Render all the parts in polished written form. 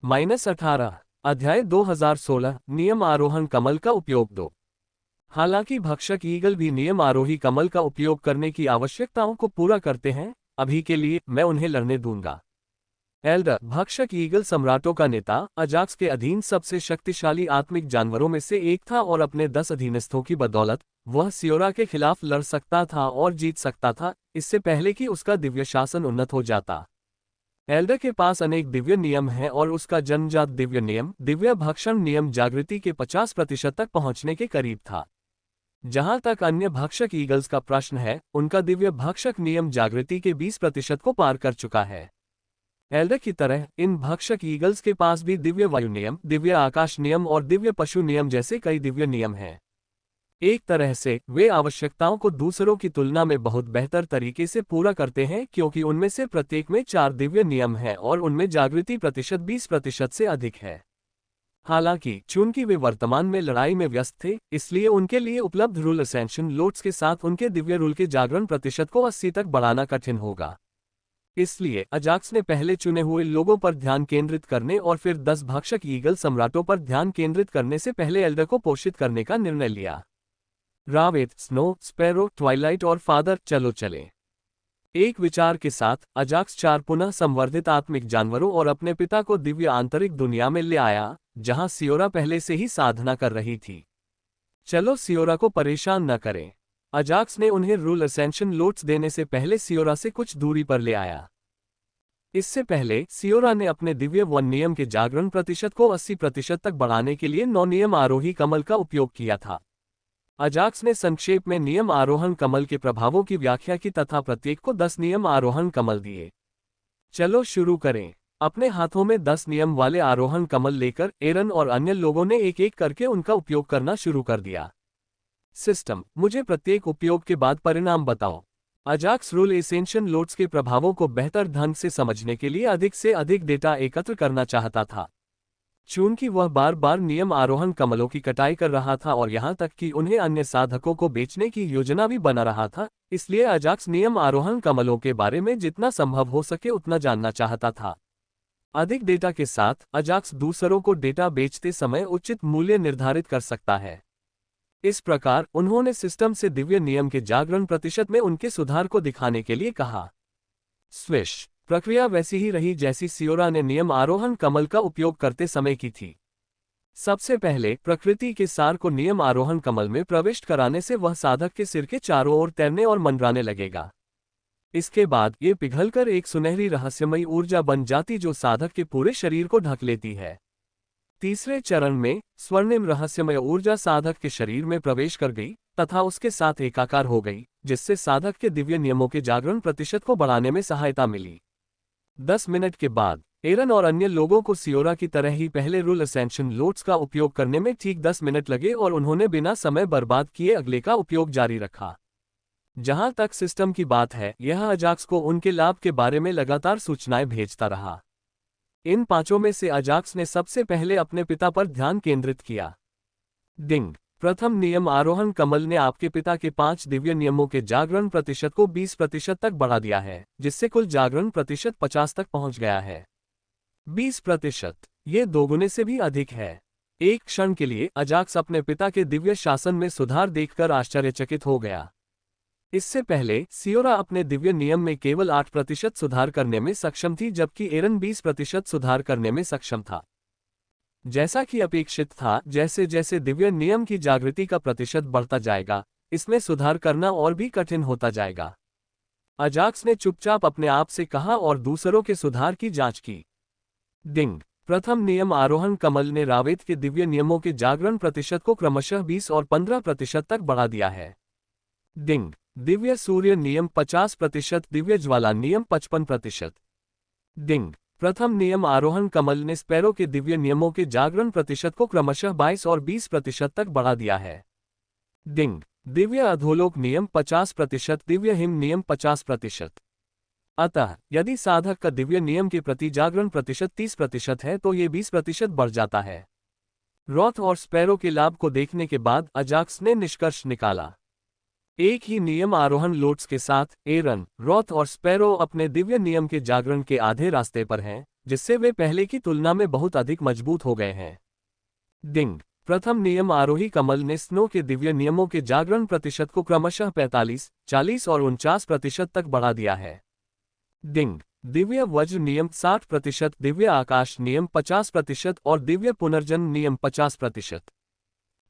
-18 अध्याय 2016 नियम आरोहण कमल का उपयोग 2। हालांकि भक्षक ईगल भी नियम आरोही कमल का उपयोग करने की आवश्यकताओं को पूरा करते हैं, अभी के लिए मैं उन्हें लड़ने दूंगा। एल्डर भक्षक ईगल सम्राटों का नेता अजाक्स के अधीन सबसे शक्तिशाली आत्मिक जानवरों में से एक था और अपने 10 अधीनस्थों की बदौलत वह सियोरा के खिलाफ लड़ सकता था और जीत सकता था, इससे पहले कि उसका दिव्य शासन उन्नत हो जाता। एल्डर के पास अनेक दिव्य नियम हैं और उसका जन्मजात दिव्य नियम दिव्य भक्षण नियम जागृति के 50% तक पहुंचने के करीब था। जहां तक अन्य भक्षक ईगल्स का प्रश्न है, उनका दिव्य भक्षक नियम जागृति के 20% को पार कर चुका है। एल्डर की तरह इन भक्षक ईगल्स के पास भी दिव्य वायु नियम, दिव्य आकाश नियम और दिव्य पशु नियम जैसे कई दिव्य नियम हैं। एक तरह से वे आवश्यकताओं को दूसरों की तुलना में बहुत बेहतर तरीके से पूरा करते हैं, क्योंकि उनमें से प्रत्येक में 4 दिव्य नियम हैं और उनमें जागृति प्रतिशत 20% से अधिक है। हालांकि चूंकि वे वर्तमान में लड़ाई में व्यस्त थे, इसलिए उनके लिए उपलब्ध रूल असेंशन लोड्स के साथ उनके दिव्य रूल के जागरण प्रतिशत को 80 तक बढ़ाना कठिन होगा। इसलिए अजाक्स ने पहले चुने हुए लोगों पर ध्यान केंद्रित करने और फिर 10 भक्षक ईगल सम्राटों पर ध्यान केंद्रित करने से पहले एल्डर को पोषित करने का निर्णय लिया। रावेत, स्नो, स्पैरो, ट्वाइलाइट और फादर चलो चले। एक विचार के साथ अजाक्स 4 पुनः संवर्धित आत्मिक जानवरों और अपने पिता को दिव्य आंतरिक दुनिया में ले आया, जहां सियोरा पहले से ही साधना कर रही थी। चलो सियोरा को परेशान न करें। अजाक्स ने उन्हें रूल असेंशन लोड्स देने से पहले सियोरा से कुछ दूरी पर ले आया। इससे पहले सियोरा ने अपने दिव्य वन नियम के जागरण प्रतिशत को 80% तक बढ़ाने के लिए 9 नियम आरोही कमल का उपयोग किया था। अजाक्स ने संक्षेप में नियम आरोहण कमल के प्रभावों की व्याख्या की तथा प्रत्येक को 10 नियम आरोहण कमल दिए। चलो शुरू करें। अपने हाथों में 10 नियम वाले आरोहण कमल लेकर एरन और अन्य लोगों ने एक एक करके उनका उपयोग करना शुरू कर दिया। सिस्टम, मुझे प्रत्येक उपयोग के बाद परिणाम बताओ। अजाक्स रूल एसेंशियल लोड्स के प्रभावों को बेहतर ढंग से समझने के लिए अधिक से अधिक डेटा एकत्र करना चाहता था। चूंकि वह बार बार नियम आरोहण कमलों की कटाई कर रहा था और यहां तक कि उन्हें अन्य साधकों को बेचने की योजना भी बना रहा था, इसलिए अजाक्स नियम आरोहण कमलों के बारे में जितना संभव हो सके उतना जानना चाहता था। अधिक डेटा के साथ अजाक्स दूसरों को डेटा बेचते समय उचित मूल्य निर्धारित कर सकता है। इस प्रकार उन्होंने सिस्टम से दिव्य नियम के जागरण प्रतिशत में उनके सुधार को दिखाने के लिए कहा। स्विश प्रक्रिया वैसी ही रही जैसी सियोरा ने नियम आरोहण कमल का उपयोग करते समय की थी। सबसे पहले प्रकृति के सार को नियम आरोहण कमल में प्रविष्ट कराने से वह साधक के सिर के चारों ओर तैरने और मंडराने लगेगा। इसके बाद ये पिघलकर एक सुनहरी रहस्यमयी ऊर्जा बन जाती जो साधक के पूरे शरीर को ढक लेती है। तीसरे चरण में स्वर्णिम रहस्यमय ऊर्जा साधक के शरीर में प्रवेश कर गई तथा उसके साथ एकाकार हो गई, जिससे साधक के दिव्य नियमों के जागरण प्रतिशत को बढ़ाने में सहायता मिली। 10 मिनट के बाद एरन और अन्य लोगों को सियोरा की तरह ही पहले रूल असेंशन लोड्स का उपयोग करने में ठीक 10 मिनट लगे और उन्होंने बिना समय बर्बाद किए अगले का उपयोग जारी रखा। जहां तक सिस्टम की बात है, यह अजाक्स को उनके लाभ के बारे में लगातार सूचनाएं भेजता रहा। इन 5 में से अजाक्स ने सबसे पहले अपने पिता पर ध्यान केंद्रित किया। डिंग, प्रथम नियम आरोहण कमल ने आपके पिता के 5 दिव्य नियमों के जागरण प्रतिशत को 20% तक बढ़ा दिया है, जिससे कुल जागरण प्रतिशत 50 तक पहुंच गया है। 20%, ये दोगुने से भी अधिक है। एक क्षण के लिए अजाक्स अपने पिता के दिव्य शासन में सुधार देखकर आश्चर्यचकित हो गया। इससे पहले सियोरा अपने दिव्य नियम में केवल 8% सुधार करने में सक्षम थी, जबकि एरन 20% सुधार करने में सक्षम था। जैसा कि अपेक्षित था, जैसे जैसे दिव्य नियम की जागृति का प्रतिशत बढ़ता जाएगा, इसमें सुधार करना और भी कठिन होता जाएगा। अजाक्स ने चुपचाप अपने आप से कहा और दूसरों के सुधार की जांच की। डिंग, प्रथम नियम आरोहण कमल ने रावेत के दिव्य नियमों के जागरण प्रतिशत को क्रमशः 20 और 15% तक बढ़ा दिया है। डिंग, दिव्य सूर्य नियम 50%, दिव्य ज्वाला नियम 55%। डिंग, प्रथम नियम आरोहण कमल ने स्पैरो के दिव्य नियमों के जागरण प्रतिशत को क्रमशः 22 और 20% तक बढ़ा दिया है। डिंग, दिव्य अधोलोक नियम 50%, दिव्य हिम नियम 50%। अतः यदि साधक का दिव्य नियम के प्रति जागरण प्रतिशत 30% है तो ये 20% बढ़ जाता है। रॉथ और स्पैरो के लाभ को देखने के बाद अजाक्स ने निष्कर्ष निकाला। एक ही नियम आरोहण लोड्स के साथ एरन, रॉथ और स्पैरो अपने दिव्य नियम के जागरण के आधे रास्ते पर हैं, जिससे वे पहले की तुलना में बहुत अधिक मजबूत हो गए हैं। डिंग। प्रथम नियम आरोही कमल ने स्नो के दिव्य नियमों के जागरण प्रतिशत को क्रमशः 45, 40 और 49% तक बढ़ा दिया है। डिंग। दिव्य वज्र नियम 60%, दिव्य आकाश नियम 50% और दिव्य पुनर्जन्म नियम 50%।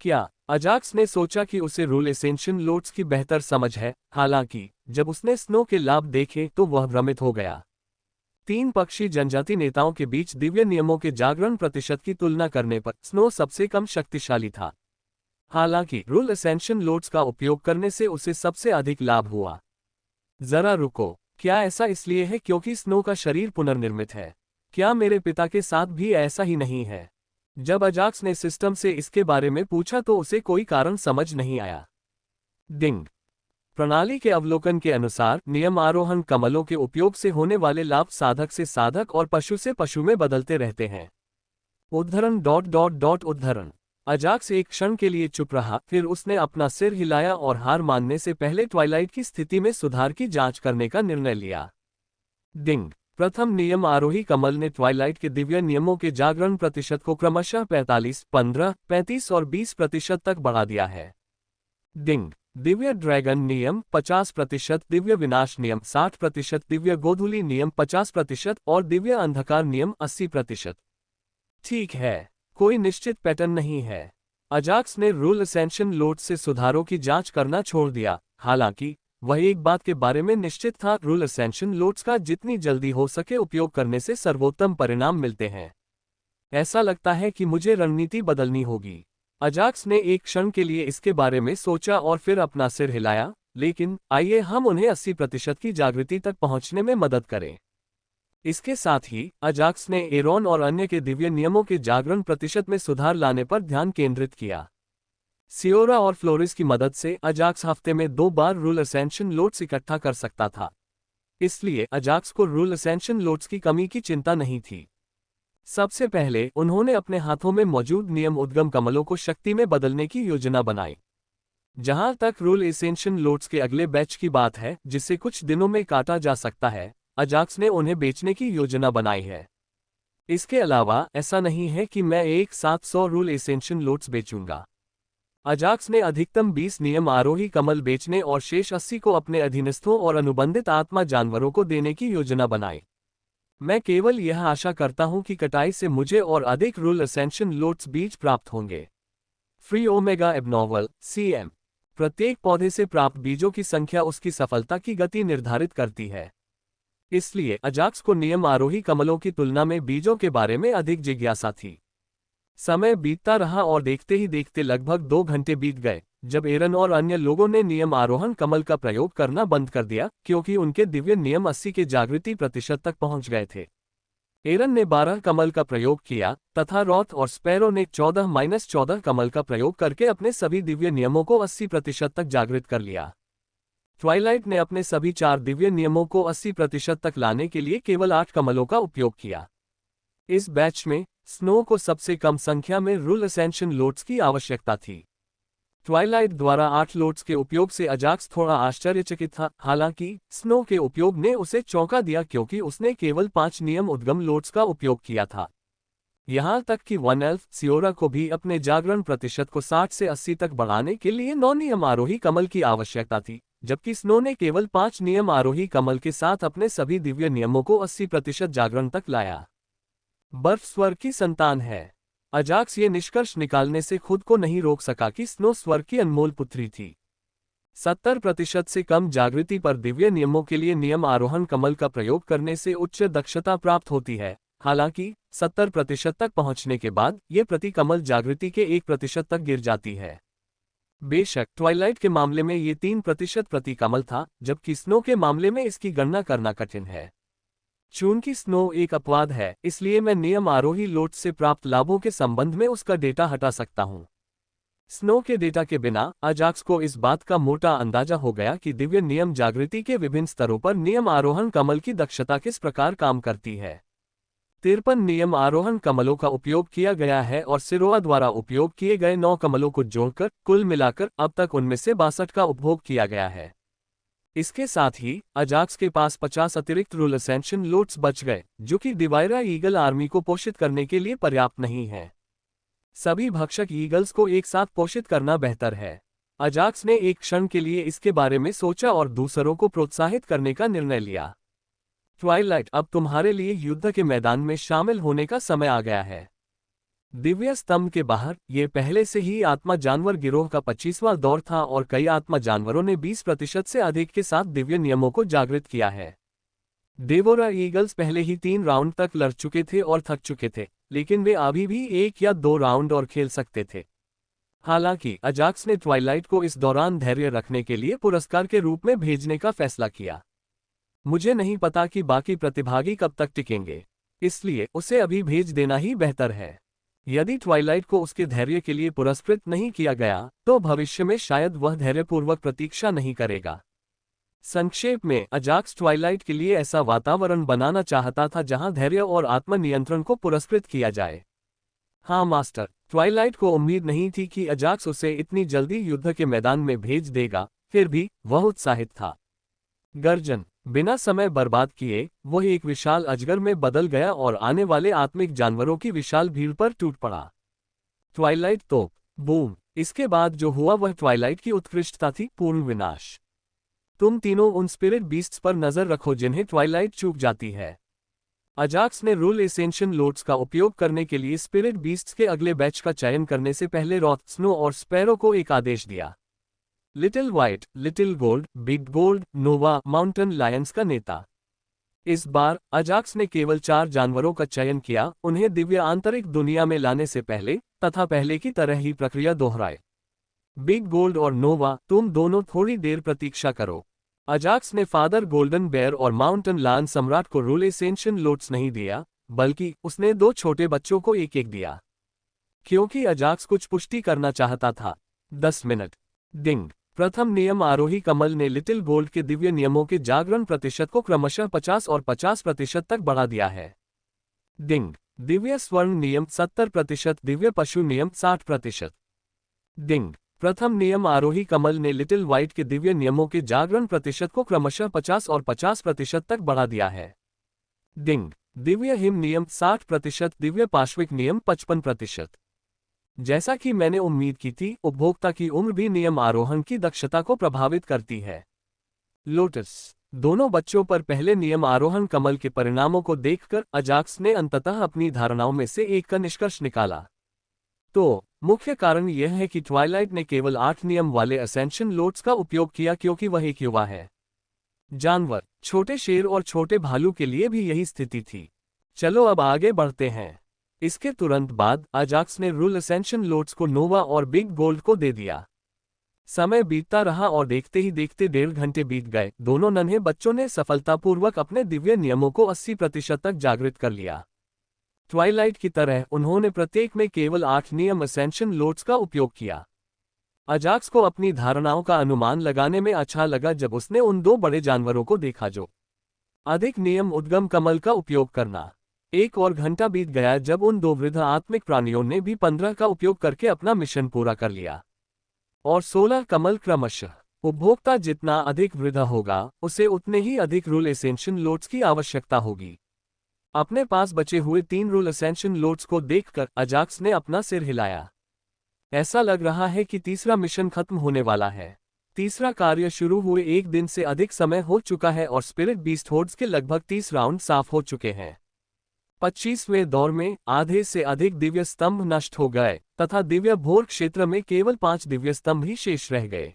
क्या अजाक्स ने सोचा कि उसे रूल एसेंशियल लोड्स की बेहतर समझ है? हालांकि जब उसने स्नो के लाभ देखे तो वह भ्रमित हो गया। तीन पक्षी जनजाति नेताओं के बीच दिव्य नियमों के जागरण प्रतिशत की तुलना करने पर स्नो सबसे कम शक्तिशाली था। हालांकि रूल एसेंशियल लोड्स का उपयोग करने से उसे सबसे अधिक लाभ हुआ। जरा रुको, क्या ऐसा इसलिए है क्योंकि स्नो का शरीर पुनर्निर्मित है? क्या मेरे पिता के साथ भी ऐसा ही नहीं है? जब अजाक्स ने सिस्टम से इसके बारे में पूछा तो उसे कोई कारण समझ नहीं आया। डिंग। प्रणाली के अवलोकन के अनुसार नियम आरोहण कमलों के उपयोग से होने वाले लाभ साधक से साधक और पशु से पशु में बदलते रहते हैं। उद्धरण। अजाक्स एक क्षण के लिए चुप रहा, फिर उसने अपना सिर हिलाया और हार मानने से पहले ट्वाइलाइट की स्थिति में सुधार की जांच करने का निर्णय लिया। डिंग। प्रथम नियम आरोही कमल ने ट्वाइलाइट के दिव्य नियमों के जागरण प्रतिशत को क्रमशः 45, 15, 35 और 20% तक बढ़ा दिया है। डिंग। दिव्य ड्रैगन नियम 50%, दिव्य विनाश नियम 60%, दिव्य गोधूली नियम 50% और दिव्य अंधकार नियम 80%। ठीक है, कोई निश्चित पैटर्न नहीं है। अजाक्स ने रूल एसेंशियल लोड से सुधारों की जांच करना छोड़ दिया। हालांकि वह एक बात के बारे में निश्चित था, रूल एसेंशियल लोड्स का जितनी जल्दी हो सके उपयोग करने से सर्वोत्तम परिणाम मिलते हैं। ऐसा लगता है कि मुझे रणनीति बदलनी होगी। अजाक्स ने एक क्षण के लिए इसके बारे में सोचा और फिर अपना सिर हिलाया, लेकिन आइए हम उन्हें 80% की जागृति तक पहुंचने में मदद करें। इसके साथ ही अजाक्स ने एरोन और अन्य के दिव्य नियमों के जागरण प्रतिशत में सुधार लाने पर ध्यान केंद्रित किया। सियोरा और फ्लोरिस की मदद से अजाक्स हफ्ते में 2 बार रूल एसेंशियल लोड्स इकट्ठा कर सकता था। इसलिए अजाक्स को रूल एसेंशियल लोड्स की कमी की चिंता नहीं थी। सबसे पहले उन्होंने अपने हाथों में मौजूद नियम उद्गम कमलों को शक्ति में बदलने की योजना बनाई। जहां तक रूल एसेंशियल लोड्स के अगले बैच की बात है, जिसे कुछ दिनों में काटा जा सकता है, अजाक्स ने उन्हें बेचने की योजना बनाई है। इसके अलावा ऐसा नहीं है कि मैं एक साथ 100 रूल एसेंशियल लोड्स बेचूंगा। अजाक्स ने अधिकतम 20 नियम आरोही कमल बेचने और शेष 80 को अपने अधीनस्थों और अनुबंधित आत्मा जानवरों को देने की योजना बनाई। मैं केवल यह आशा करता हूं कि कटाई से मुझे और अधिक रूल एसेंशियल लोड्स बीज प्राप्त होंगे। Free omega abnormal CM। प्रत्येक पौधे से प्राप्त बीजों की संख्या उसकी सफलता की गति निर्धारित करती है। इसलिए अजाक्स को नियम आरोही कमलों की तुलना में बीजों के बारे में अधिक जिज्ञासा थी। समय बीतता रहा और देखते ही देखते लगभग 2 घंटे बीत गए जब एरन और अन्य लोगों ने नियम आरोहण कमल का प्रयोग करना बंद कर दिया, क्योंकि उनके दिव्य नियम 80 के जागृति प्रतिशत तक पहुंच गए थे। एरन ने 12 कमल का प्रयोग किया तथा रॉथ और स्पैरो ने 14-14 कमल का प्रयोग करके अपने सभी दिव्य नियमों को 80% तक जागृत कर लिया। ट्वाइलाइट ने अपने सभी 4 दिव्य नियमों को 80% तक लाने के लिए केवल 8 कमलों का उपयोग किया। इस बैच में स्नो को सबसे कम संख्या में रूल एसेंशियल लोड्स की आवश्यकता थी। ट्वाइलाइट द्वारा 8 लोड्स के उपयोग से अजाक्स थोड़ा आश्चर्यचकित था। हालांकि स्नो के उपयोग ने उसे चौंका दिया, क्योंकि उसने केवल 5 नियम उद्गम लोड्स का उपयोग किया था। यहां तक कि वन एल्फ सियोरा को भी अपने जागरण प्रतिशत को 60 से 80 तक बढ़ाने के लिए 9 नियम आरोही कमल की आवश्यकता थी, जबकि स्नो ने केवल 5 नियम आरोही कमल के साथ अपने सभी दिव्य नियमों को 80% जागरण तक लाया। बर्फ स्वर्ग की संतान है। अजाक्स ये निष्कर्ष निकालने से खुद को नहीं रोक सका कि स्नो स्वर्ग की अनमोल पुत्री थी। 70% से कम जागृति पर दिव्य नियमों के लिए नियम आरोहण कमल का प्रयोग करने से उच्च दक्षता प्राप्त होती है। हालांकि 70% तक पहुंचने के बाद यह प्रति कमल जागृति के 1% तक गिर जाती है। बेशक ट्वाइलाइट के मामले में ये 3% प्रति कमल था, जबकि स्नो के मामले में इसकी गणना करना कठिन है। चूंकि स्नो एक अपवाद है, इसलिए मैं नियम आरोही लोड्स से प्राप्त लाभों के संबंध में उसका डेटा हटा सकता हूं। स्नो के डेटा के बिना अजाक्स को इस बात का मोटा अंदाजा हो गया कि दिव्य नियम जागृति के विभिन्न स्तरों पर नियम आरोहण कमल की दक्षता किस प्रकार काम करती है। 53 नियम आरोहण कमलों का उपयोग किया गया है और सिरोआ द्वारा उपयोग किए गए 9 कमलों को जोड़कर कुल मिलाकर अब तक उनमें से 62 का उपभोग किया गया है। इसके साथ ही अजाक्स के पास 50 अतिरिक्त रूल असेंशन लोड्स बच गए, जो कि डिवाइरा ईगल आर्मी को पोषित करने के लिए पर्याप्त नहीं है। सभी भक्षक ईगल्स को एक साथ पोषित करना बेहतर है। अजाक्स ने एक क्षण के लिए इसके बारे में सोचा और दूसरों को प्रोत्साहित करने का निर्णय लिया। ट्वाइलाइट, अब तुम्हारे लिए युद्ध के मैदान में शामिल होने का समय आ गया है। दिव्य स्तंभ के बाहर ये पहले से ही आत्मा जानवर गिरोह का 25वां दौर था और कई आत्मा जानवरों ने 20% से अधिक के साथ दिव्य नियमों को जागृत किया है। डेवोरा ईगल्स पहले ही 3 राउंड तक लड़ चुके थे और थक चुके थे, लेकिन वे अभी भी 1 या 2 राउंड और खेल सकते थे। हालांकि अजाक्स ने ट्वाइलाइट को इस दौरान धैर्य रखने के लिए पुरस्कार के रूप में भेजने का फैसला किया। मुझे नहीं पता कि बाकी प्रतिभागी कब तक टिकेंगे, इसलिए उसे अभी भेज देना ही बेहतर है। यदि ट्वाइलाइट को उसके धैर्य के लिए पुरस्कृत नहीं किया गया, तो भविष्य में शायद वह धैर्यपूर्वक प्रतीक्षा नहीं करेगा। संक्षेप में, अजाक्स ट्वाइलाइट के लिए ऐसा वातावरण बनाना चाहता था जहां धैर्य और आत्मनियंत्रण को पुरस्कृत किया जाए। हाँ मास्टर, ट्वाइलाइट को उम्मीद नहीं थी कि अजाक्स उसे इतनी जल्दी युद्ध के मैदान में भेज देगा, फिर भी वह उत्साहित था। गर्जन, बिना समय बर्बाद किए वह एक विशाल अजगर में बदल गया और आने वाले आत्मिक जानवरों की विशाल भीड़ पर टूट पड़ा। ट्वाइलाइट तोप, बूम। इसके बाद जो हुआ वह ट्वाइलाइट की उत्कृष्टता थी, पूर्ण विनाश। तुम तीनों उन स्पिरिट बीस्ट्स पर नजर रखो जिन्हें ट्वाइलाइट चूक जाती है। अजाक्स ने रूल एसेंशियल लोड्स का उपयोग करने के लिए स्पिरिट बीस्ट्स के अगले बैच का चयन करने से पहले रॉथ, स्नो और स्पैरो को एक आदेश दिया। Little white, little gold, big gold, Nova, mountain lions का नेता। इस बार अजाक्स ने केवल 4 जानवरों का चयन किया, उन्हें दिव्य आंतरिक दुनिया में लाने से पहले, तथा पहले की तरह ही प्रक्रिया दोहराए। बिग गोल्ड और नोवा, तुम दोनों थोड़ी देर प्रतीक्षा करो। अजाक्स ने फादर गोल्डन बेयर और माउंटेन लायन सम्राट को रूल एसेंशियल लोड्स नहीं दिया, बल्कि उसने 2 छोटे बच्चों को एक एक दिया, क्योंकि अजाक्स कुछ पुष्टि करना चाहता था। 10 मिनट। डिंग। प्रथम नियम आरोही कमल ने लिटिल गोल्ड के दिव्य नियमों के जागरण प्रतिशत को क्रमशः 50 और 50% तक बढ़ा दिया है। डिंग। दिव्य स्वर्ण नियम 70%, दिव्य पशु नियम 60%। डिंग। प्रथम नियम आरोही कमल ने लिटिल व्हाइट के दिव्य नियमों के जागरण प्रतिशत को क्रमशः 50 और 50% तक बढ़ा दिया है। डिंग। दिव्य हिम नियम 60%, दिव्य पाश्विक नियम 55%। जैसा कि मैंने उम्मीद की थी, उपभोक्ता की उम्र भी नियम आरोहण की दक्षता को प्रभावित करती है। लोटस। दोनों बच्चों पर पहले नियम आरोहण कमल के परिणामों को देखकर अजाक्स ने अंततः अपनी धारणाओं में से एक का निष्कर्ष निकाला। तो मुख्य कारण यह है कि ट्वाइलाइट ने केवल 8 नियम वाले असेंशन लोड्स का उपयोग किया क्योंकि वह एक युवा है। जानवर, छोटे शेर और छोटे भालू के लिए भी यही स्थिति थी। चलो अब आगे बढ़ते हैं। इसके तुरंत बाद अजाक्स ने रूल असेंशन लोड्स को नोवा और बिग गोल्ड को दे दिया। समय बीतता रहा और देखते ही देखते 1.5 घंटे बीत गए। दोनों नन्हे बच्चों ने सफलतापूर्वक अपने दिव्य नियमों को 80% तक जागृत कर लिया। ट्वाइलाइट की तरह उन्होंने प्रत्येक में केवल 8 नियम असेंशन लोड्स का उपयोग किया। अजाक्स को अपनी धारणाओं का अनुमान लगाने में अच्छा लगा जब उसने उन 2 बड़े जानवरों को देखा जो अधिक नियम उद्गम कमल का उपयोग करना। 1 और घंटा बीत गया जब उन 2 वृद्ध आत्मिक प्राणियों ने भी 15 का उपयोग करके अपना मिशन पूरा कर लिया। और 16 कमल क्रमशः। उपभोक्ता जितना अधिक वृद्ध होगा, उसे उतने ही अधिक रूल एसेंशियल लोड्स की आवश्यकता होगी। अपने पास बचे हुए 3 रूल एसेंशियल लोड्स को देखकर अजाक्स ने अपना सिर हिलाया। ऐसा लग रहा है कि तीसरा मिशन खत्म होने वाला है। तीसरा कार्य शुरू हुए 1 दिन से अधिक समय हो चुका है और स्पिरिट बीस्ट होर्ड्स के लगभग 30 राउंड साफ हो चुके हैं। 25वें दौर में आधे से अधिक दिव्य स्तंभ नष्ट हो गए तथा दिव्य भोर क्षेत्र में केवल 5 दिव्य स्तंभ ही शेष रह गए।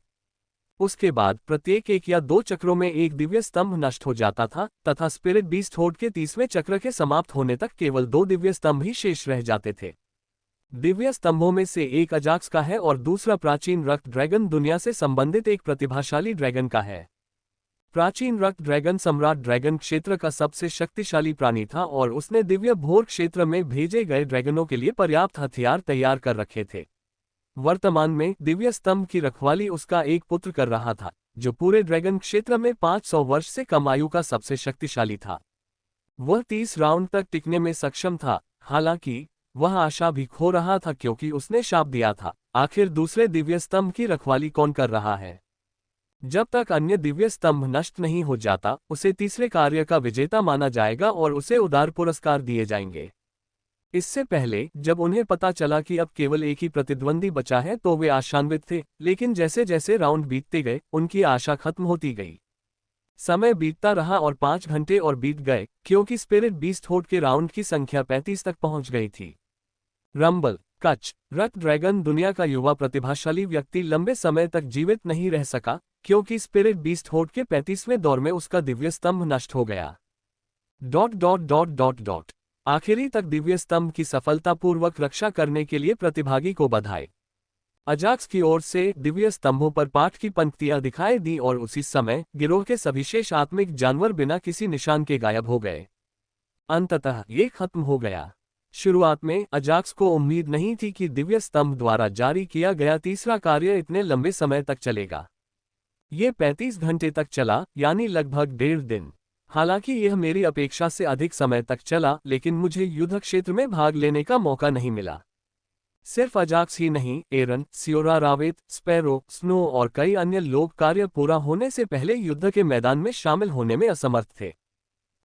उसके बाद प्रत्येक 1 या 2 चक्रों में एक दिव्य स्तंभ नष्ट हो जाता था तथा स्पिरिट बीस्ट होर्ड के 30वें चक्र के समाप्त होने तक केवल 2 दिव्य स्तंभ ही शेष रह जाते थे। दिव्य स्तंभों में से एक अजाक्स का है और दूसरा प्राचीन रक्त ड्रैगन दुनिया से संबंधित एक प्रतिभाशाली ड्रैगन का है। प्राचीन रक्त ड्रैगन सम्राट ड्रैगन क्षेत्र का सबसे शक्तिशाली प्राणी था और उसने दिव्य भोर क्षेत्र में भेजे गए ड्रैगनों के लिए पर्याप्त हथियार तैयार कर रखे थे। वर्तमान में दिव्य स्तंभ की रखवाली उसका एक पुत्र कर रहा था, जो पूरे ड्रैगन क्षेत्र में 500 वर्ष से कम आयु का सबसे शक्तिशाली था। वह 30 राउंड तक टिकने में सक्षम था, हालांकि वह आशा भी खो रहा था क्योंकि उसने शाप दिया था, आखिर दूसरे दिव्य स्तंभ की रखवाली कौन कर रहा है। जब तक अन्य दिव्य स्तंभ नष्ट नहीं हो जाता, उसे तीसरे कार्य का विजेता माना जाएगा और उसे उदार पुरस्कार दिए जाएंगे। इससे पहले जब उन्हें पता चला कि अब केवल एक ही प्रतिद्वंदी बचा है तो वे आशान्वित थे, लेकिन जैसे जैसे राउंड बीतते गए उनकी आशा खत्म होती गई। समय बीतता रहा और 5 घंटे और बीत गए, क्योंकि स्पिरिट बीस्ट होड के राउंड की संख्या 35 तक पहुंच गई थी। रंबल कच रक्त ड्रैगन दुनिया का युवा प्रतिभाशाली व्यक्ति लंबे समय तक जीवित नहीं रह सका, क्योंकि स्पिरिट बीस्ट होड के 35वें दौर में उसका दिव्य स्तंभ नष्ट हो गया। आखिरी तक दिव्य स्तंभ की सफलतापूर्वक रक्षा करने के लिए प्रतिभागी को बधाई। अजाक्स की ओर से दिव्य स्तंभों पर पाठ की पंक्तियां दिखाई दी और उसी समय गिरोह के सभी शेष आत्मिक जानवर बिना किसी निशान के गायब हो गए। अंततः ये खत्म हो गया। शुरुआत में अजाक्स को उम्मीद नहीं थी कि दिव्य स्तंभ द्वारा जारी किया गया तीसरा कार्य इतने लंबे समय तक चलेगा। ये 35 घंटे तक चला, यानी लगभग 1.5 दिन। हालांकि यह मेरी अपेक्षा से अधिक समय तक चला, लेकिन मुझे युद्ध क्षेत्र में भाग लेने का मौका नहीं मिला। सिर्फ अजाक्स ही नहीं, एरन, सियोरा रावेत, स्पैरो, स्नो और कई अन्य लोग कार्य पूरा होने से पहले युद्ध के मैदान में शामिल होने में असमर्थ थे।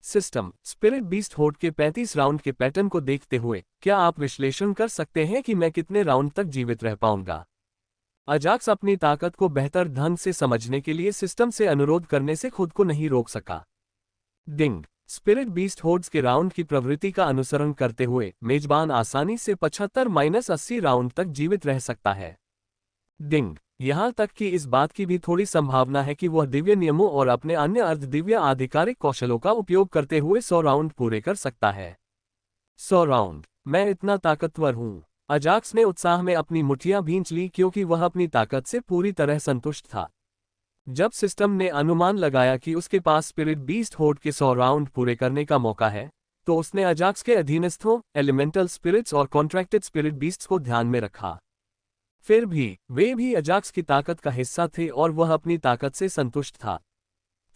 सिस्टम स्पिरिट बीस्ट होड के 35 राउंड के पैटर्न को देखते हुए क्या आप विश्लेषण कर सकते हैं कि मैं कितने राउंड तक जीवित रह पाऊंगा? अजाक्स अपनी ताकत को बेहतर ढंग से समझने के लिए सिस्टम से अनुरोध करने से खुद को नहीं रोक सका। डिंग स्पिरिट बीस्ट होड्स के राउंड की प्रवृत्ति का अनुसरण करते हुए मेजबान आसानी से 75-80 राउंड तक जीवित रह सकता है। डिंग यहां तक कि इस बात की भी थोड़ी संभावना है कि वह दिव्य नियमों और अपने अन्य अर्ध दिव्य आधिकारिक कौशलों का उपयोग करते हुए 100 राउंड पूरे कर सकता है। 100 राउंड, मैं इतना ताकतवर हूं। अजाक्स ने उत्साह में अपनी मुट्ठियां भींच ली, क्योंकि वह अपनी ताकत से पूरी तरह संतुष्ट था। जब सिस्टम ने अनुमान लगाया कि उसके पास स्पिरिट बीस्ट होड के 100 राउंड पूरे करने का मौका है, तो उसने अजाक्स के अधीनस्थों, एलिमेंटल स्पिरिट्स और कॉन्ट्रैक्टेड स्पिरिट बीस्ट्स को ध्यान में रखा। फिर भी वे भी अजाक्स की ताकत का हिस्सा थे और वह अपनी ताकत से संतुष्ट था।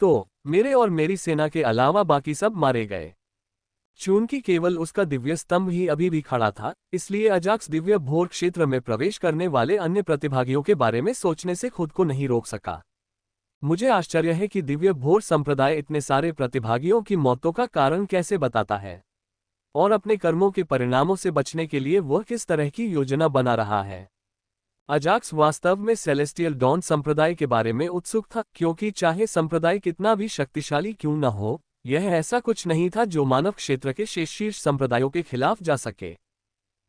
तो मेरे और मेरी सेना के अलावा बाकी सब मारे गए। चूंकि केवल उसका दिव्य स्तंभ ही अभी भी खड़ा था, इसलिए अजाक्स दिव्य भोर क्षेत्र में प्रवेश करने वाले अन्य प्रतिभागियों के बारे में सोचने से खुद को नहीं रोक सका। मुझे आश्चर्य है कि दिव्य भोर संप्रदाय इतने सारे प्रतिभागियों की मौतों का कारण कैसे बताता है, और अपने कर्मों के परिणामों से बचने के लिए वह किस तरह की योजना बना रहा है। अजाक्स वास्तव में सेलेस्टियल डॉन संप्रदाय के बारे में उत्सुक था, क्योंकि चाहे संप्रदाय कितना भी शक्तिशाली क्यों न हो, यह ऐसा कुछ नहीं था जो मानव क्षेत्र के शीर्ष संप्रदायों के खिलाफ जा सके।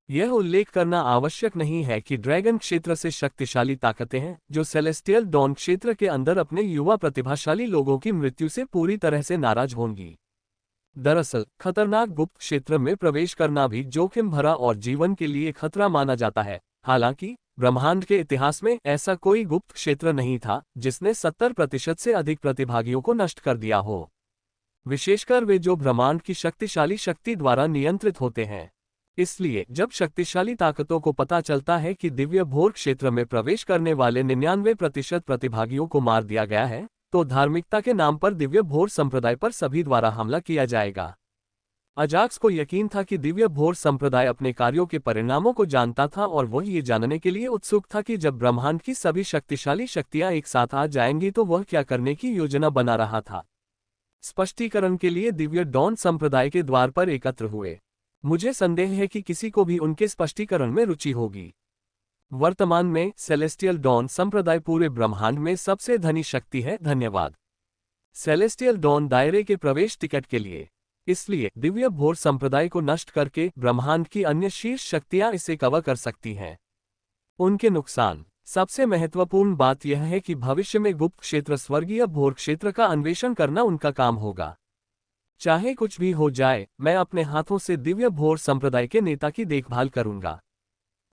यह उल्लेख करना आवश्यक नहीं है कि ड्रैगन क्षेत्र से शक्तिशाली ताकतें हैं जो सेलेस्टियल डॉन क्षेत्र के अंदर अपने युवा प्रतिभाशाली लोगों की मृत्यु से पूरी तरह से नाराज होंगी। दरअसल खतरनाक गुप्त क्षेत्र में प्रवेश करना भी जोखिम भरा और जीवन के लिए खतरा माना जाता है। हालांकि ब्रह्मांड के इतिहास में ऐसा कोई गुप्त क्षेत्र नहीं था जिसने 70% से अधिक प्रतिभागियों को नष्ट कर दिया हो, विशेषकर वे जो ब्रह्मांड की शक्तिशाली शक्ति द्वारा नियंत्रित होते हैं। इसलिए जब शक्तिशाली ताकतों को पता चलता है कि दिव्य भोर क्षेत्र में प्रवेश करने वाले 99% प्रतिभागियों को मार दिया गया है, तो धार्मिकता के नाम पर दिव्य भोर संप्रदाय पर सभी द्वारा हमला किया जाएगा। अजाक्स को यकीन था कि दिव्य भोर संप्रदाय अपने कार्यों के परिणामों को जानता था और वह ये जानने के लिए उत्सुक था कि जब ब्रह्मांड की सभी शक्तिशाली शक्तियां एक साथ आ जाएंगी तो वह क्या करने की योजना बना रहा था। स्पष्टीकरण के लिए दिव्य डॉन संप्रदाय के द्वार पर एकत्र हुए। मुझे संदेह है कि किसी को भी उनके स्पष्टीकरण में रुचि होगी। वर्तमान में सेलेस्टियल डॉन संप्रदाय पूरे ब्रह्मांड में सबसे धनी शक्ति है। धन्यवाद। सेलेस्टियल डॉन दायरे के प्रवेश टिकट के लिए। इसलिए दिव्य भोर संप्रदाय को नष्ट करके ब्रह्मांड की अन्य शीर्ष शक्तियां इसे कवर कर सकती हैं। उनके नुकसान। सबसे महत्वपूर्ण बात यह है कि भविष्य में गुप्त क्षेत्र स्वर्गीय भोर क्षेत्र का अन्वेषण करना उनका काम होगा। चाहे कुछ भी हो जाए, मैं अपने हाथों से दिव्य भोर संप्रदाय के नेता की देखभाल करूंगा।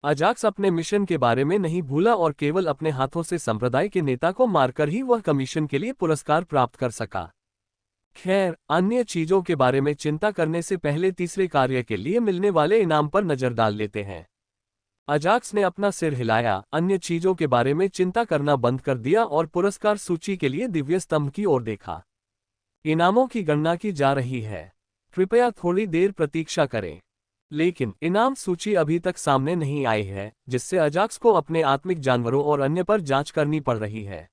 अजाक्स अपने मिशन के बारे में नहीं भूला और केवल अपने हाथों से संप्रदाय के नेता को मारकर ही वह कमीशन के लिए पुरस्कार प्राप्त कर सका। खैर, अन्य चीजों के बारे में चिंता करने से पहले तीसरे कार्य के लिए मिलने वाले इनाम पर नजर डाल लेते हैं। अजाक्स ने अपना सिर हिलाया, अन्य चीजों के बारे में चिंता करना बंद कर दिया और पुरस्कार सूची के लिए दिव्य स्तंभ की ओर देखा। इनामों की गणना की जा रही है, कृपया थोड़ी देर प्रतीक्षा करें। लेकिन इनाम सूची अभी तक सामने नहीं आई है, जिससे अजाक्स को अपने आत्मिक जानवरों और अन्य पर जांच करनी पड़ रही है।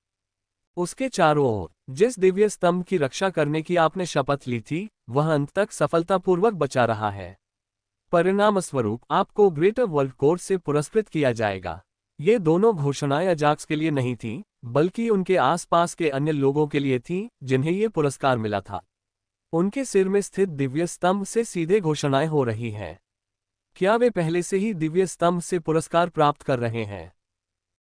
उसके चारों ओर जिस दिव्य स्तंभ की रक्षा करने की आपने शपथ ली थी, वह अंत तक सफलतापूर्वक बचा रहा है। परिणामस्वरूप आपको ग्रेटर वर्ल्ड कोर्ट से पुरस्कृत किया जाएगा। ये दोनों घोषणाएं अजाक्स के लिए नहीं थीं, बल्कि उनके आसपास के अन्य लोगों के लिए थीं जिन्हें ये पुरस्कार मिला था। उनके सिर में स्थित दिव्य स्तंभ से सीधे घोषणाएं हो रही हैं। क्या वे पहले से ही दिव्य स्तंभ से पुरस्कार प्राप्त कर रहे हैं?